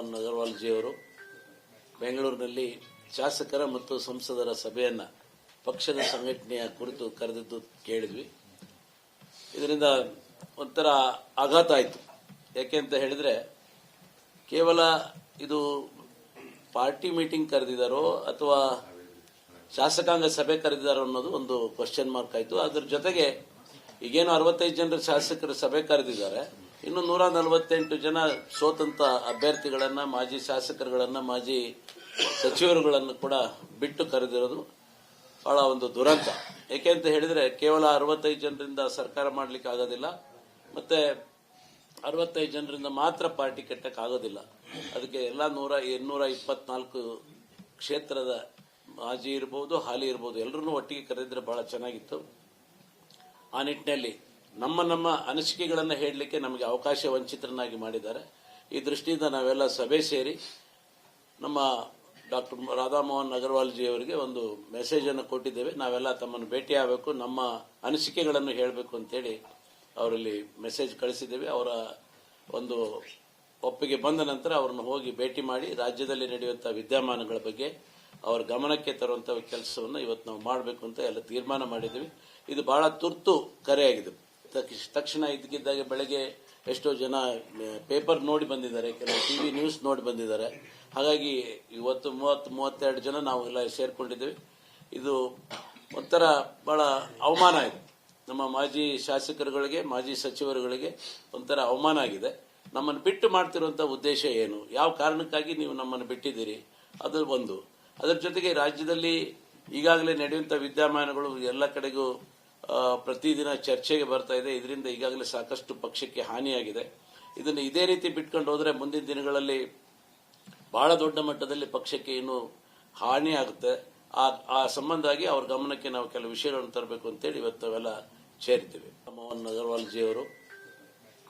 ಮೋಹನ್ ಅಗರ್ವಾಲ್ ಜಿಯವರು ಬೆಂಗಳೂರಿನಲ್ಲಿ ಶಾಸಕರ ಮತ್ತು ಸಂಸದರ ಸಭೆಯನ್ನು ಪಕ್ಷದ ಸಂಘಟನೆಯ ಕುರಿತು ಕರೆದಿದ್ದು ಕೇಳಿದ್ವಿ. ಇದರಿಂದ ಒಂಥರ ಆಘಾತ ಆಯಿತು. ಯಾಕೆಂತ ಹೇಳಿದ್ರೆ ಕೇವಲ ಇದು ಪಾರ್ಟಿ ಮೀಟಿಂಗ್ ಕರೆದಿದ್ದಾರೋ ಅಥವಾ ಶಾಸಕಾಂಗ ಸಭೆ ಕರೆದಿದ್ದಾರೋ ಅನ್ನೋದು ಒಂದು ಕ್ವಶನ್ ಮಾರ್ಕ್ ಆಯಿತು. ಅದರ ಜೊತೆಗೆ ಈಗೇನು 65 ಜನರ ಶಾಸಕರ ಸಭೆ ಕರೆದಿದ್ದಾರೆ, ಇನ್ನು 148 ಜನ ಸೋತಂತ ಅಭ್ಯರ್ಥಿಗಳನ್ನ, ಮಾಜಿ ಶಾಸಕರುಗಳನ್ನ, ಮಾಜಿ ಸಚಿವರುಗಳನ್ನು ಕೂಡ ಬಿಟ್ಟು ಕರೆದಿರೋದು ಬಹಳ ಒಂದು ದುರಂತ. ಏಕೆಂತ ಹೇಳಿದ್ರೆ ಕೇವಲ 65 ಜನರಿಂದ ಸರ್ಕಾರ ಮಾಡಲಿಕ್ಕೆ ಆಗೋದಿಲ್ಲ, ಮತ್ತೆ 65 ಜನರಿಂದ ಮಾತ್ರ ಪಾರ್ಟಿ ಕಟ್ಟಕ್ಕೆ ಆಗೋದಿಲ್ಲ. ಅದಕ್ಕೆ ಎಲ್ಲ 224 ಕ್ಷೇತ್ರದ ಮಾಜಿ ಇರಬಹುದು, ಹಾಲಿ ಇರಬಹುದು, ಎಲ್ಲರನ್ನೂ ಒಟ್ಟಿಗೆ ಕರೆದಿದ್ರೆ ಬಹಳ ಚೆನ್ನಾಗಿತ್ತು. ಆ ನಿಟ್ಟಿನಲ್ಲಿ ನಮ್ಮ ಅನಿಸಿಕೆಗಳನ್ನು ಹೇಳಲಿಕ್ಕೆ ನಮಗೆ ಅವಕಾಶ ವಂಚಿತರನ್ನಾಗಿ ಮಾಡಿದ್ದಾರೆ. ಈ ದೃಷ್ಟಿಯಿಂದ ನಾವೆಲ್ಲ ಸಭೆ ಸೇರಿ ನಮ್ಮ ಡಾಕ್ಟರ್ ರಾಧಾಮೋಹನ್ ಅಗರ್ವಾಲ್ ಜಿ ಅವರಿಗೆ ಒಂದು ಮೆಸೇಜ್ ಅನ್ನು ಕೊಟ್ಟಿದ್ದೇವೆ. ನಾವೆಲ್ಲ ತಮ್ಮನ್ನು ಭೇಟಿ ಆಗಬೇಕು, ನಮ್ಮ ಅನಿಸಿಕೆಗಳನ್ನು ಹೇಳಬೇಕು ಅಂತೇಳಿ ಅವರಲ್ಲಿ ಮೆಸೇಜ್ ಕಳಿಸಿದ್ದೇವೆ. ಅವರ ಒಂದು ಒಪ್ಪಿಗೆ ಬಂದ ನಂತರ ಅವರನ್ನು ಹೋಗಿ ಭೇಟಿ ಮಾಡಿ ರಾಜ್ಯದಲ್ಲಿ ನಡೆಯುವಂತಹ ವಿದ್ಯಮಾನಗಳ ಬಗ್ಗೆ ಅವರ ಗಮನಕ್ಕೆ ತರುವಂತಹ ಕೆಲಸವನ್ನು ಇವತ್ತು ನಾವು ಮಾಡಬೇಕು ಅಂತ ಎಲ್ಲ ತೀರ್ಮಾನ ಮಾಡಿದ್ದೀವಿ. ಇದು ಬಹಳ ತುರ್ತು ಕರೆಯಾಗಿದೆ. ತಕ್ಷಣ ಇದ್ದಕ್ಕಿದ್ದಾಗೆ ಬೆಳಗ್ಗೆ ಎಷ್ಟೋ ಜನ ಪೇಪರ್ ನೋಡಿ ಬಂದಿದ್ದಾರೆ, ಕೆಲವು ಟಿವಿ ನ್ಯೂಸ್ ನೋಡಿ ಬಂದಿದ್ದಾರೆ. ಹಾಗಾಗಿ ಇವತ್ತು 30-32 ಜನ ನಾವು ಎಲ್ಲ ಸೇರ್ಕೊಂಡಿದ್ದೇವೆ. ಇದು ಒಂಥರ ಬಹಳ ಅವಮಾನ ಇದೆ. ನಮ್ಮ ಮಾಜಿ ಶಾಸಕರುಗಳಿಗೆ, ಮಾಜಿ ಸಚಿವರುಗಳಿಗೆ ಒಂಥರ ಅವಮಾನ ಆಗಿದೆ. ನಮ್ಮನ್ನು ಬಿಟ್ಟು ಮಾಡ್ತಿರುವಂತಹ ಉದ್ದೇಶ ಏನು, ಯಾವ ಕಾರಣಕ್ಕಾಗಿ ನೀವು ನಮ್ಮನ್ನು ಬಿಟ್ಟಿದ್ದೀರಿ, ಅದು ಒಂದು. ಅದರ ಜೊತೆಗೆ ರಾಜ್ಯದಲ್ಲಿ ಈಗಾಗಲೇ ನಡೆಯುವಂತಹ ವಿದ್ಯಮಾನಗಳು ಎಲ್ಲ ಕಡೆಗೂ ಪ್ರತಿದಿನ ಚರ್ಚೆಗೆ ಬರ್ತಾ ಇದೆ. ಇದರಿಂದ ಈಗಾಗಲೇ ಸಾಕಷ್ಟು ಪಕ್ಷಕ್ಕೆ ಹಾನಿಯಾಗಿದೆ. ಇದನ್ನು ಇದೇ ರೀತಿ ಬಿಟ್ಕೊಂಡು ಹೋದ್ರೆ ಮುಂದಿನ ದಿನಗಳಲ್ಲಿ ಬಹಳ ದೊಡ್ಡ ಮಟ್ಟದಲ್ಲಿ ಪಕ್ಷಕ್ಕೆ ಇನ್ನು ಹಾನಿ ಆಗುತ್ತೆ. ಆ ಸಂಬಂಧವಾಗಿ ಅವ್ರ ಗಮನಕ್ಕೆ ನಾವು ಕೆಲವು ವಿಷಯಗಳನ್ನು ತರಬೇಕು ಅಂತೇಳಿ ಇವತ್ತು ನಾವೆಲ್ಲ ಸೇರಿದ್ದೇವೆ. ಮೋಹನ್ ಅಗರ್ವಾಲ್ ಜಿ ಅವರು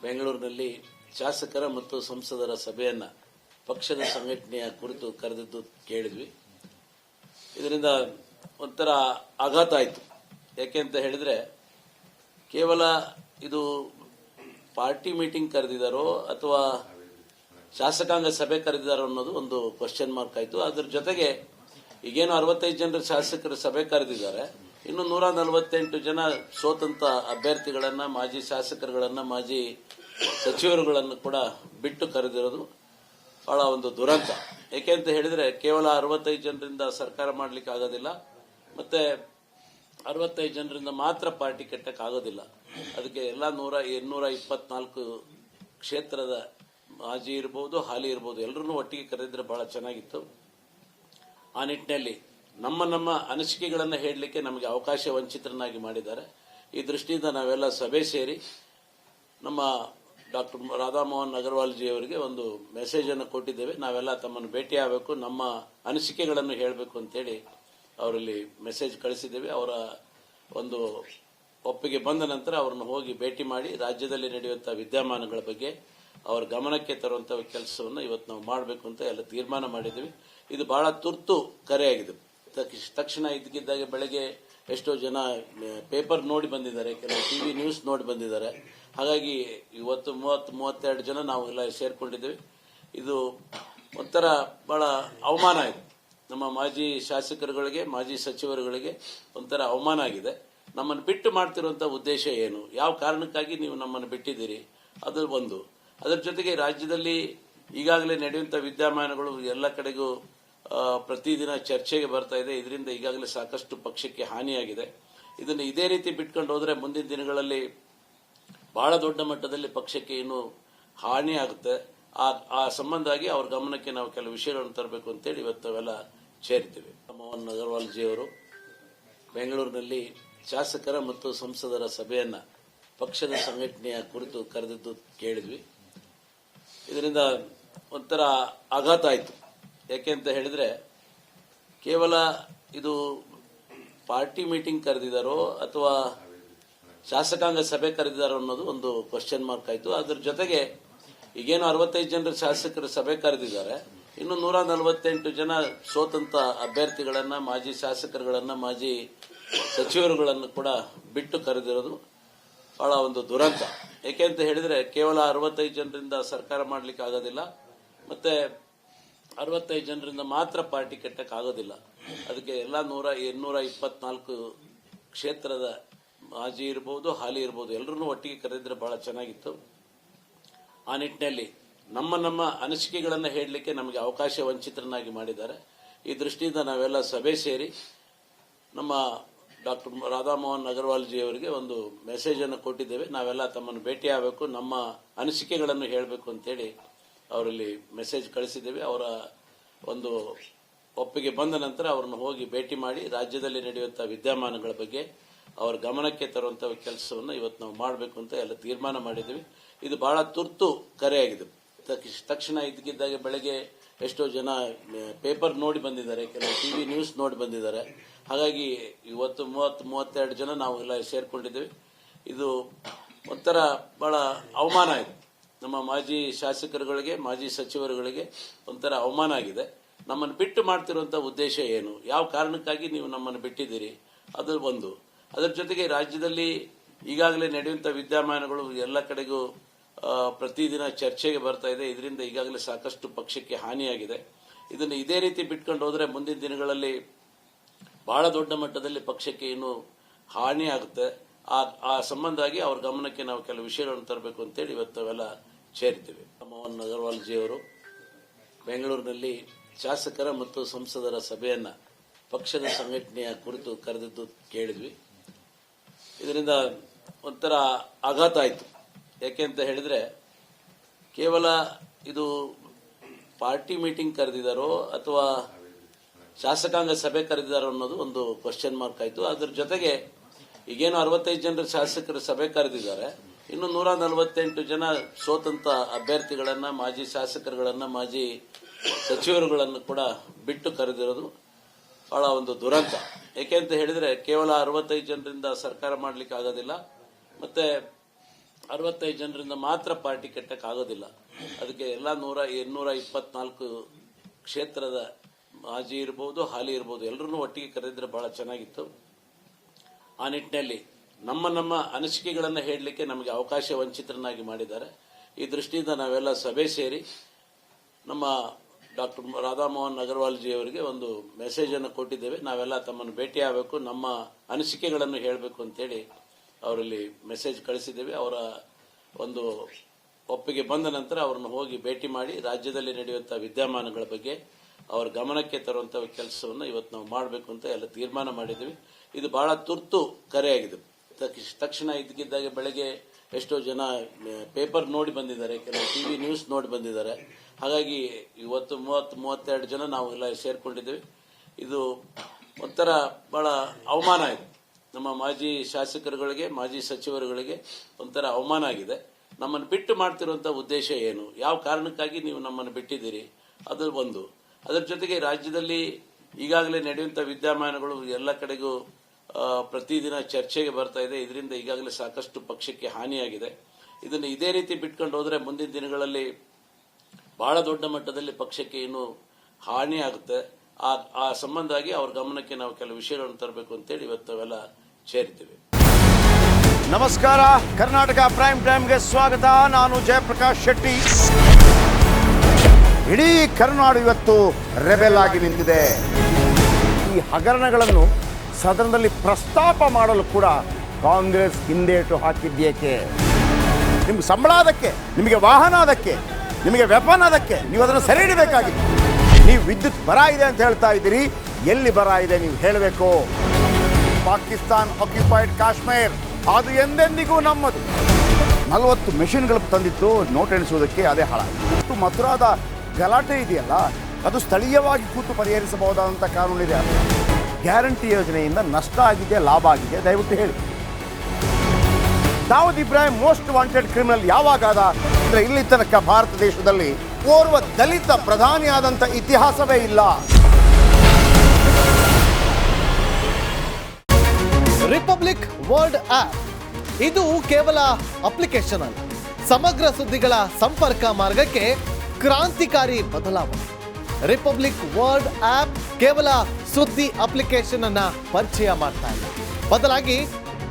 ಬೆಂಗಳೂರಿನಲ್ಲಿ ಶಾಸಕರ ಮತ್ತು ಸಂಸದರ ಸಭೆಯನ್ನ ಪಕ್ಷದ ಸಂಘಟನೆಯ ಕುರಿತು ಕರೆದಿದ್ದು ಕೇಳಿದ್ವಿ. ಇದರಿಂದ ಒಂಥರ ಆಘಾತ ಆಯಿತು. ಯಾಕೆಂತ ಹೇಳಿದ್ರೆ ಕೇವಲ ಇದು ಪಾರ್ಟಿ ಮೀಟಿಂಗ್ ಕರೆದಿದ್ದಾರೋ ಅಥವಾ ಶಾಸಕಾಂಗ ಸಭೆ ಕರೆದಿದ್ದಾರೋ ಅನ್ನೋದು ಒಂದು ಕ್ವಶನ್ ಮಾರ್ಕ್ ಆಯಿತು. ಅದರ ಜೊತೆಗೆ ಈಗೇನು 65 ಜನರ ಶಾಸಕರ ಸಭೆ ಕರೆದಿದ್ದಾರೆ, ಇನ್ನು 148 ಜನ ಸೋತಂತ ಅಭ್ಯರ್ಥಿಗಳನ್ನ, ಮಾಜಿ ಶಾಸಕರುಗಳನ್ನ, ಮಾಜಿ ಸಚಿವರುಗಳನ್ನು ಕೂಡ ಬಿಟ್ಟು ಕರೆದಿರೋದು ಬಹಳ ಒಂದು ದುರಂತ. ಏಕೆಂತ ಹೇಳಿದ್ರೆ ಕೇವಲ 65 ಜನರಿಂದ ಸರ್ಕಾರ ಮಾಡಲಿಕ್ಕೆ ಆಗೋದಿಲ್ಲ, ಮತ್ತೆ 65 ಜನರಿಂದ ಮಾತ್ರ ಪಾರ್ಟಿ ಕಟ್ಟಕ್ಕೆ ಆಗೋದಿಲ್ಲ. ಅದಕ್ಕೆ ಎಲ್ಲ 224 ಕ್ಷೇತ್ರದ ಮಾಜಿ ಇರಬಹುದು, ಹಾಲಿ ಇರಬಹುದು, ಎಲ್ಲರನ್ನೂ ಒಟ್ಟಿಗೆ ಕರೆದಿದ್ರೆ ಬಹಳ ಚೆನ್ನಾಗಿತ್ತು. ಆ ನಿಟ್ಟಿನಲ್ಲಿ ನಮ್ಮ ಅನಿಸಿಕೆಗಳನ್ನು ಹೇಳಲಿಕ್ಕೆ ನಮಗೆ ಅವಕಾಶ ವಂಚಿತರನ್ನಾಗಿ ಮಾಡಿದ್ದಾರೆ. ಈ ದೃಷ್ಟಿಯಿಂದ ನಾವೆಲ್ಲ ಸಭೆ ಸೇರಿ ನಮ್ಮ ಡಾಕ್ಟರ್ ರಾಧಾಮೋಹನ್ ಅಗರ್ವಾಲ್ ಜಿ ಅವರಿಗೆ ಒಂದು ಮೆಸೇಜ್ ಅನ್ನು ಕೊಟ್ಟಿದ್ದೇವೆ. ನಾವೆಲ್ಲ ತಮ್ಮನ್ನು ಭೇಟಿ ಆಗಬೇಕು, ನಮ್ಮ ಅನಿಸಿಕೆಗಳನ್ನು ಹೇಳಬೇಕು ಅಂತೇಳಿ ಅವರಲ್ಲಿ ಮೆಸೇಜ್ ಕಳಿಸಿದ್ದೇವೆ. ಅವರ ಒಂದು ಒಪ್ಪಿಗೆ ಬಂದ ನಂತರ ಅವರನ್ನು ಹೋಗಿ ಭೇಟಿ ಮಾಡಿ ರಾಜ್ಯದಲ್ಲಿ ನಡೆಯುವಂತಹ ವಿದ್ಯಮಾನಗಳ ಬಗ್ಗೆ ಅವರ ಗಮನಕ್ಕೆ ತರುವಂತಹ ಕೆಲಸವನ್ನು ಇವತ್ತು ನಾವು ಮಾಡಬೇಕು ಅಂತ ಎಲ್ಲ ತೀರ್ಮಾನ ಮಾಡಿದ್ದೀವಿ. ಇದು ಬಹಳ ತುರ್ತು ಕರೆಯಾಗಿದೆ. ತಕ್ಷಣ ಇದ್ದಕ್ಕಿದ್ದಾಗೆ ಬೆಳಗ್ಗೆ ಎಷ್ಟೋ ಜನ ಪೇಪರ್ ನೋಡಿ ಬಂದಿದ್ದಾರೆ, ಕೆಲವು ಟಿವಿ ನ್ಯೂಸ್ ನೋಡಿ ಬಂದಿದ್ದಾರೆ. ಹಾಗಾಗಿ ಇವತ್ತು 30-32 ಜನ ನಾವು ಎಲ್ಲ ಸೇರ್ಕೊಂಡಿದ್ದೇವೆ. ಇದು ಒಂಥರ ಬಹಳ ಅವಮಾನ ಇದೆ. ನಮ್ಮ ಮಾಜಿ ಶಾಸಕರುಗಳಿಗೆ, ಮಾಜಿ ಸಚಿವರುಗಳಿಗೆ ಒಂಥರ ಅವಮಾನ ಆಗಿದೆ. ನಮ್ಮನ್ನು ಬಿಟ್ಟು ಮಾಡ್ತಿರುವಂತಹ ಉದ್ದೇಶ ಏನು, ಯಾವ ಕಾರಣಕ್ಕಾಗಿ ನೀವು ನಮ್ಮನ್ನು ಬಿಟ್ಟಿದ್ದೀರಿ, ಅದು ಒಂದು. ಅದರ ಜೊತೆಗೆ ರಾಜ್ಯದಲ್ಲಿ ಈಗಾಗಲೇ ನಡೆಯುವಂತಹ ವಿದ್ಯಮಾನಗಳು ಎಲ್ಲ ಕಡೆಗೂ ಪ್ರತಿದಿನ ಚರ್ಚೆಗೆ ಬರ್ತಾ ಇದೆ. ಇದರಿಂದ ಈಗಾಗಲೇ ಸಾಕಷ್ಟು ಪಕ್ಷಕ್ಕೆ ಹಾನಿಯಾಗಿದೆ. ಇದನ್ನು ಇದೇ ರೀತಿ ಬಿಟ್ಕೊಂಡು ಹೋದ್ರೆ ಮುಂದಿನ ದಿನಗಳಲ್ಲಿ ಬಹಳ ದೊಡ್ಡ ಮಟ್ಟದಲ್ಲಿ ಪಕ್ಷಕ್ಕೆ ಇನ್ನು ಹಾನಿ ಆಗುತ್ತೆ. ಆ ಸಂಬಂಧವಾಗಿ ಅವ್ರ ಗಮನಕ್ಕೆ ನಾವು ಕೆಲವು ವಿಷಯಗಳನ್ನು ತರಬೇಕು ಅಂತೇಳಿ ಇವತ್ತು ನಾವೆಲ್ಲ ಸೇರಿದ್ದೇವೆ. ಮೋಹನ್ ಅಗರ್ವಾಲ್ ಜಿ ಅವರು ಬೆಂಗಳೂರಿನಲ್ಲಿ ಶಾಸಕರ ಮತ್ತು ಸಂಸದರ ಸಭೆಯನ್ನ ಪಕ್ಷದ ಸಂಘಟನೆಯ ಕುರಿತು ಕರೆದಿದ್ದು ಕೇಳಿದ್ವಿ. ಇದರಿಂದ ಒಂಥರ ಆಘಾತ ಆಯಿತು. ಯಾಕೆಂತ ಹೇಳಿದ್ರೆ ಕೇವಲ ಇದು ಪಾರ್ಟಿ ಮೀಟಿಂಗ್ ಕರೆದಿದ್ದಾರೋ ಅಥವಾ ಶಾಸಕಾಂಗ ಸಭೆ ಕರೆದಿದ್ದಾರೋ ಅನ್ನೋದು ಒಂದು ಕ್ವಶನ್ ಮಾರ್ಕ್ ಆಯಿತು. ಅದರ ಜೊತೆಗೆ ಈಗೇನು 65 ಜನರ ಶಾಸಕರ ಸಭೆ ಕರೆದಿದ್ದಾರೆ, ಇನ್ನು 148 ಜನ ಸೋತಂತ ಅಭ್ಯರ್ಥಿಗಳನ್ನ, ಮಾಜಿ ಶಾಸಕರುಗಳನ್ನ, ಮಾಜಿ ಸಚಿವರುಗಳನ್ನು ಕೂಡ ಬಿಟ್ಟು ಕರೆದಿರೋದು ಬಹಳ ಒಂದು ದುರಂತ. ಏಕೆಂತ ಹೇಳಿದ್ರೆ ಕೇವಲ 65 ಜನರಿಂದ ಸರ್ಕಾರ ಮಾಡಲಿಕ್ಕೆ ಆಗೋದಿಲ್ಲ, ಮತ್ತೆ 65 ಜನರಿಂದ ಮಾತ್ರ ಪಾರ್ಟಿ ಕಟ್ಟಕ್ಕಾಗೋದಿಲ್ಲ. ಅದಕ್ಕೆ ಎಲ್ಲ 224 ಕ್ಷೇತ್ರದ ಮಾಜಿ ಇರ್ಬೋದು, ಹಾಲಿ ಇರ್ಬೋದು, ಎಲ್ಲರನ್ನೂ ಒಟ್ಟಿಗೆ ಕರೆದಿದ್ರೆ ಬಹಳ ಚೆನ್ನಾಗಿತ್ತು. ಆ ನಿಟ್ಟಿನಲ್ಲಿ ನಮ್ಮ ಅನಿಸಿಕೆಗಳನ್ನು ಹೇಳಲಿಕ್ಕೆ ನಮಗೆ ಅವಕಾಶ ವಂಚಿತರನ್ನಾಗಿ ಮಾಡಿದ್ದಾರೆ. ಈ ದೃಷ್ಟಿಯಿಂದ ನಾವೆಲ್ಲ ಸಭೆ ಸೇರಿ ನಮ್ಮ ಡಾಕ್ಟರ್ ರಾಧಾಮೋಹನ್ ಅಗರ್ವಾಲ್ ಜಿ ಅವರಿಗೆ ಒಂದು ಮೆಸೇಜ್ ಅನ್ನು ಕೊಟ್ಟಿದ್ದೇವೆ. ನಾವೆಲ್ಲ ತಮ್ಮನ್ನು ಭೇಟಿ ಆಗಬೇಕು, ನಮ್ಮ ಅನಿಸಿಕೆಗಳನ್ನು ಹೇಳಬೇಕು ಅಂತೇಳಿ ಅವರಲ್ಲಿ ಮೆಸೇಜ್ ಕಳಿಸಿದ್ದೇವೆ. ಅವರ ಒಂದು ಒಪ್ಪಿಗೆ ಬಂದ ನಂತರ ಅವರನ್ನು ಹೋಗಿ ಭೇಟಿ ಮಾಡಿ ರಾಜ್ಯದಲ್ಲಿ ನಡೆಯುವಂತಹ ವಿದ್ಯಮಾನಗಳ ಬಗ್ಗೆ ಅವರ ಗಮನಕ್ಕೆ ತರುವಂತಹ ಕೆಲಸವನ್ನು ಇವತ್ತು ನಾವು ಮಾಡಬೇಕು ಅಂತ ಎಲ್ಲ ತೀರ್ಮಾನ ಮಾಡಿದ್ದೀವಿ. ಇದು ಬಹಳ ತುರ್ತು ಕರೆಯಾಗಿದೆ. ತಕ್ಷಣ ಇದ್ದಕ್ಕಿದ್ದಾಗೆ ಬೆಳಗ್ಗೆ ಎಷ್ಟೋ ಜನ ಪೇಪರ್ ನೋಡಿ ಬಂದಿದ್ದಾರೆ, ಕೆಲವು ಟಿವಿ ನ್ಯೂಸ್ ನೋಡಿ ಬಂದಿದ್ದಾರೆ. ಹಾಗಾಗಿ ಇವತ್ತು 30-32 ಜನ ನಾವು ಎಲ್ಲ ಸೇರ್ಕೊಂಡಿದ್ದೇವೆ. ಇದು ಒಂಥರ ಬಹಳ ಅವಮಾನ ಇದೆ. ನಮ್ಮ ಮಾಜಿ ಶಾಸಕರುಗಳಿಗೆ, ಮಾಜಿ ಸಚಿವರುಗಳಿಗೆ ಒಂಥರ ಅವಮಾನ ಆಗಿದೆ. ನಮ್ಮನ್ನು ಬಿಟ್ಟು ಮಾಡ್ತಿರುವಂತಹ ಉದ್ದೇಶ ಏನು, ಯಾವ ಕಾರಣಕ್ಕಾಗಿ ನೀವು ನಮ್ಮನ್ನು ಬಿಟ್ಟಿದ್ದೀರಿ, ಅದು ಒಂದು. ಅದರ ಜೊತೆಗೆ ರಾಜ್ಯದಲ್ಲಿ ಈಗಾಗಲೇ ನಡೆಯುವಂತಹ ವಿದ್ಯಮಾನಗಳು ಎಲ್ಲ ಕಡೆಗೂ ಪ್ರತಿದಿನ ಚರ್ಚೆಗೆ ಬರ್ತಾ ಇದೆ. ಇದರಿಂದ ಈಗಾಗಲೇ ಸಾಕಷ್ಟು ಪಕ್ಷಕ್ಕೆ ಹಾನಿಯಾಗಿದೆ. ಇದನ್ನು ಇದೇ ರೀತಿ ಬಿಟ್ಕೊಂಡು ಹೋದ್ರೆ ಮುಂದಿನ ದಿನಗಳಲ್ಲಿ ಬಹಳ ದೊಡ್ಡ ಮಟ್ಟದಲ್ಲಿ ಪಕ್ಷಕ್ಕೆ ಇನ್ನೂ ಹಾನಿ ಆಗುತ್ತೆ. ಆ ಸಂಬಂಧವಾಗಿ ಅವ್ರ ಗಮನಕ್ಕೆ ನಾವು ಕೆಲವು ವಿಷಯಗಳನ್ನು ತರಬೇಕು ಅಂತೇಳಿ ಇವತ್ತು ಅವೆಲ್ಲ ಸೇರಿದ್ದೇವೆ. ಮೋಹನ್ ಅಗರ್ವಾಲ್ ಜಿ ಅವರು ಬೆಂಗಳೂರಿನಲ್ಲಿ ಶಾಸಕರ ಮತ್ತು ಸಂಸದರ ಸಭೆಯನ್ನ ಪಕ್ಷದ ಸಂಘಟನೆಯ ಕುರಿತು ಕರೆದಿದ್ದು ಕೇಳಿದ್ವಿ. ಇದರಿಂದ ಒಂಥರ ಆಘಾತ ಆಯಿತು. ಯಾಕೆ ಅಂತ ಹೇಳಿದ್ರೆ, ಕೇವಲ ಇದು ಪಾರ್ಟಿ ಮೀಟಿಂಗ್ ಕರೆದಿದ್ದಾರೋ ಅಥವಾ ಶಾಸಕಾಂಗ ಸಭೆ ಕರೆದಿದ್ದಾರೋ ಅನ್ನೋದು ಒಂದು ಕ್ವಶನ್ ಮಾರ್ಕ್ ಆಯಿತು. ಅದ್ರ ಜೊತೆಗೆ ಈಗೇನು 65 ಜನರ ಶಾಸಕರ ಸಭೆ ಕರೆದಿದ್ದಾರೆ, ಇನ್ನು 148 ಜನ ಸ್ವತಂತ್ರ ಅಭ್ಯರ್ಥಿಗಳನ್ನ, ಮಾಜಿ ಶಾಸಕರುಗಳನ್ನ, ಮಾಜಿ ಸಚಿವರುಗಳನ್ನು ಕೂಡ ಬಿಟ್ಟು ಕರೆದಿರೋದು ಬಹಳ ಒಂದು ದುರಂತ. ಏಕೆ ಅಂತ ಹೇಳಿದ್ರೆ, ಕೇವಲ 65 ಜನರಿಂದ ಸರ್ಕಾರ ಮಾಡ್ಲಿಕ್ಕೆ ಆಗೋದಿಲ್ಲ, ಮತ್ತೆ 65 ಜನರಿಂದ ಮಾತ್ರ ಪಾರ್ಟಿ ಕಟ್ಟಕ್ಕಾಗೋದಿಲ್ಲ. ಅದಕ್ಕೆ ಎಲ್ಲ 224 ಕ್ಷೇತ್ರದ ಮಾಜಿ ಇರ್ಬೋದು, ಹಾಲಿ ಇರ್ಬೋದು, ಎಲ್ಲರನ್ನೂ ಒಟ್ಟಿಗೆ ಕರೆದಿದ್ರೆ ಬಹಳ ಚೆನ್ನಾಗಿತ್ತು. ಆ ನಿಟ್ಟಿನಲ್ಲಿ ನಮ್ಮ ಅನಿಸಿಕೆಗಳನ್ನು ಹೇಳಲಿಕ್ಕೆ ನಮಗೆ ಅವಕಾಶ ವಂಚಿತರನ್ನಾಗಿ ಮಾಡಿದ್ದಾರೆ. ಈ ದೃಷ್ಟಿಯಿಂದ ನಾವೆಲ್ಲ ಸಭೆ ಸೇರಿ ನಮ್ಮ ಡಾಕ್ಟರ್ ರಾಧಾಮೋಹನ್ ಅಗರ್ವಾಲ್ ಜಿ ಅವರಿಗೆ ಒಂದು ಮೆಸೇಜ್ ಅನ್ನು ಕೊಟ್ಟಿದ್ದೇವೆ. ನಾವೆಲ್ಲ ತಮ್ಮನ್ನು ಭೇಟಿ ಆಗಬೇಕು, ನಮ್ಮ ಅನಿಸಿಕೆಗಳನ್ನು ಹೇಳಬೇಕು ಅಂತೇಳಿ ಅವರಲ್ಲಿ ಮೆಸೇಜ್ ಕಳಿಸಿದ್ದೇವೆ. ಅವರ ಒಂದು ಒಪ್ಪಿಗೆ ಬಂದ ನಂತರ ಅವರನ್ನು ಹೋಗಿ ಭೇಟಿ ಮಾಡಿ ರಾಜ್ಯದಲ್ಲಿ ನಡೆಯುವಂತಹ ವಿದ್ಯಮಾನಗಳ ಬಗ್ಗೆ ಅವರ ಗಮನಕ್ಕೆ ತರುವಂತಹ ಕೆಲಸವನ್ನು ಇವತ್ತು ನಾವು ಮಾಡಬೇಕು ಅಂತ ಎಲ್ಲ ತೀರ್ಮಾನ ಮಾಡಿದ್ದೀವಿ. ಇದು ಬಹಳ ತುರ್ತು ಕರೆಯಾಗಿದೆ. ತಕ್ಷಣ ಇದ್ದಕ್ಕಿದ್ದಾಗೆ ಬೆಳಗ್ಗೆ ಎಷ್ಟೋ ಜನ ಪೇಪರ್ ನೋಡಿ ಬಂದಿದ್ದಾರೆ, ಕೆಲವು ಟಿವಿ ನ್ಯೂಸ್ ನೋಡಿ ಬಂದಿದ್ದಾರೆ. ಹಾಗಾಗಿ ಇವತ್ತು 30-32 ಜನ ನಾವು ಎಲ್ಲ ಸೇರ್ಕೊಂಡಿದ್ದೇವೆ. ಇದು ಒಂಥರ ಬಹಳ ಅವಮಾನ ಇದೆ. ನಮ್ಮ ಮಾಜಿ ಶಾಸಕರುಗಳಿಗೆ, ಮಾಜಿ ಸಚಿವರುಗಳಿಗೆ ಒಂಥರ ಅವಮಾನ ಆಗಿದೆ. ನಮ್ಮನ್ನು ಬಿಟ್ಟು ಮಾಡ್ತಿರುವಂತಹ ಉದ್ದೇಶ ಏನು, ಯಾವ ಕಾರಣಕ್ಕಾಗಿ ನೀವು ನಮ್ಮನ್ನು ಬಿಟ್ಟಿದ್ದೀರಿ, ಅದು ಒಂದು. ಅದರ ಜೊತೆಗೆ ರಾಜ್ಯದಲ್ಲಿ ಈಗಾಗಲೇ ನಡೆಯುವಂತಹ ವಿದ್ಯಮಾನಗಳು ಎಲ್ಲ ಕಡೆಗೂ ಪ್ರತಿದಿನ ಚರ್ಚೆಗೆ ಬರ್ತಾ ಇದೆ. ಇದರಿಂದ ಈಗಾಗಲೇ ಸಾಕಷ್ಟು ಪಕ್ಷಕ್ಕೆ ಹಾನಿಯಾಗಿದೆ. ಇದನ್ನು ಇದೇ ರೀತಿ ಬಿಟ್ಕೊಂಡು ಹೋದ್ರೆ ಮುಂದಿನ ದಿನಗಳಲ್ಲಿ ಬಹಳ ದೊಡ್ಡ ಮಟ್ಟದಲ್ಲಿ ಪಕ್ಷಕ್ಕೆ ಇನ್ನೂ ಹಾನಿ ಆಗುತ್ತೆ. ಆ ಸಂಬಂಧವಾಗಿ ಅವ್ರ ಗಮನಕ್ಕೆ ನಾವು ಕೆಲವು ವಿಷಯಗಳನ್ನು ತರಬೇಕು ಅಂತೇಳಿ ಇವತ್ತು ಅವೆಲ್ಲ ಸೇರಿದ್ದೇವೆ. ನಮಸ್ಕಾರ, ಕರ್ನಾಟಕ ಪ್ರೈಮ್ ಟೈಮ್ಗೆ ಸ್ವಾಗತ. ನಾನು ಜಯಪ್ರಕಾಶ್ ಶೆಟ್ಟಿ. ಇಡೀ ಕರ್ನಾಡು ಇವತ್ತು ರೆಬೆಲ್ ಆಗಿ ನಿಂತಿದೆ. ಈ ಹಗರಣಗಳನ್ನು ಸದನದಲ್ಲಿ ಪ್ರಸ್ತಾಪ ಮಾಡಲು ಕೂಡ ಕಾಂಗ್ರೆಸ್ ಹಿಂದೇಟು ಹಾಕಿದ್ದೇಕೆ? ನಿಮ್ಗೆ ಸಂಬಳ ಅದಕ್ಕೆ, ನಿಮಗೆ ವಾಹನ ಅದಕ್ಕೆ, ನಿಮಗೆ ವೆಪನ್ ಅದಕ್ಕೆ, ನೀವು ಅದನ್ನು ಸೆರೆ ಹಿಡಬೇಕಾಗಿತ್ತು. ನೀವು ವಿದ್ಯುತ್ ಬರ ಇದೆ ಅಂತ ಹೇಳ್ತಾ ಇದ್ದೀರಿ, ಎಲ್ಲಿ ಬರ ಇದೆ ನೀವು ಹೇಳಬೇಕು. ಪಾಕಿಸ್ತಾನ್ ಆಕ್ಯುಪೈಡ್ ಕಾಶ್ಮೀರ್ ಅದು ಎಂದೆಂದಿಗೂ ನಮ್ಮದು. 40 ಮೆಷಿನ್ಗಳು ತಂದಿತ್ತು ನೋಟ್ ಎಣಿಸುವುದಕ್ಕೆ, ಅದೇ ಹಾಳಾಯಿತು. ಮಥುರಾದ ಗಲಾಟೆ ಇದೆಯಲ್ಲ, ಅದು ಸ್ಥಳೀಯವಾಗಿ ಕೂತು ಪರಿಹರಿಸಬಹುದಾದಂಥ ಕಾನೂನಿದೆ. ಗ್ಯಾರಂಟಿ ಯೋಜನೆಯಿಂದ ನಷ್ಟ ಆಗಿದೆ, ಲಾಭ ಆಗಿದೆ, ದಯವಿಟ್ಟು ಹೇಳಿ. Dawood Ibrahim most wanted criminal ಯಾವಾಗಾದ ಅಂದರೆ ಇಲ್ಲಿ ತನಕ ಭಾರತ ದೇಶದಲ್ಲಿ ಓರ್ವ ದಲಿತ ಪ್ರಧಾನಿಯಾದಂಥ ಇತಿಹಾಸವೇ ಇಲ್ಲ. ರಿಪಬ್ಲಿಕ್ ವರ್ಲ್ಡ್ ಆಪ್ ಇದು ಕೇವಲ ಅಪ್ಲಿಕೇಶನ್ ಅಲ್ಲ, ಸಮಗ್ರ ಸುದ್ದಿಗಳ ಸಂಪರ್ಕ ಮಾರ್ಗಕ್ಕೆ ಕ್ರಾಂತಿಕಾರಿ ಬದಲಾವಣೆ. ರಿಪಬ್ಲಿಕ್ ವರ್ಲ್ಡ್ ಆಪ್ ಕೇವಲ ಸುದ್ದಿ ಅಪ್ಲಿಕೇಶನ್ ಅನ್ನ ಪರಿಚಯ ಮಾಡ್ತಾ ಇಲ್ಲ, ಬದಲಾಗಿ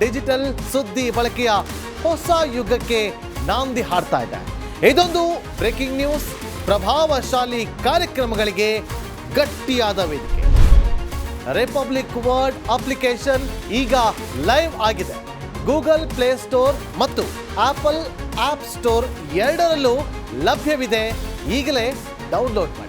ಡಿಜಿಟಲ್ ಸುದ್ದಿ ಬಳಕೆಯ ಹೊಸ ಯುಗಕ್ಕೆ ನಾಂದಿ ಹಾಡ್ತಾ ಇದೆ. ಇದೊಂದು ಬ್ರೇಕಿಂಗ್ ನ್ಯೂಸ್, ಪ್ರಭಾವಶಾಲಿ ಕಾರ್ಯಕ್ರಮಗಳಿಗೆ ಗಟ್ಟಿಯಾದ ವೇದಿಕೆ. ರಿಪಬ್ಲಿಕ್ ವರ್ಡ್ ಅಪ್ಲಿಕೇಶನ್ ಈಗ ಲೈವ್ ಆಗಿದೆ. ಗೂಗಲ್ ಪ್ಲೇ ಸ್ಟೋರ್ ಮತ್ತು ಆಪಲ್ ಆಪ್ ಸ್ಟೋರ್ ಎರಡರಲ್ಲೂ ಲಭ್ಯವಿದೆ. ಈಗಲೇ ಡೌನ್ಲೋಡ್ ಮಾಡಿ.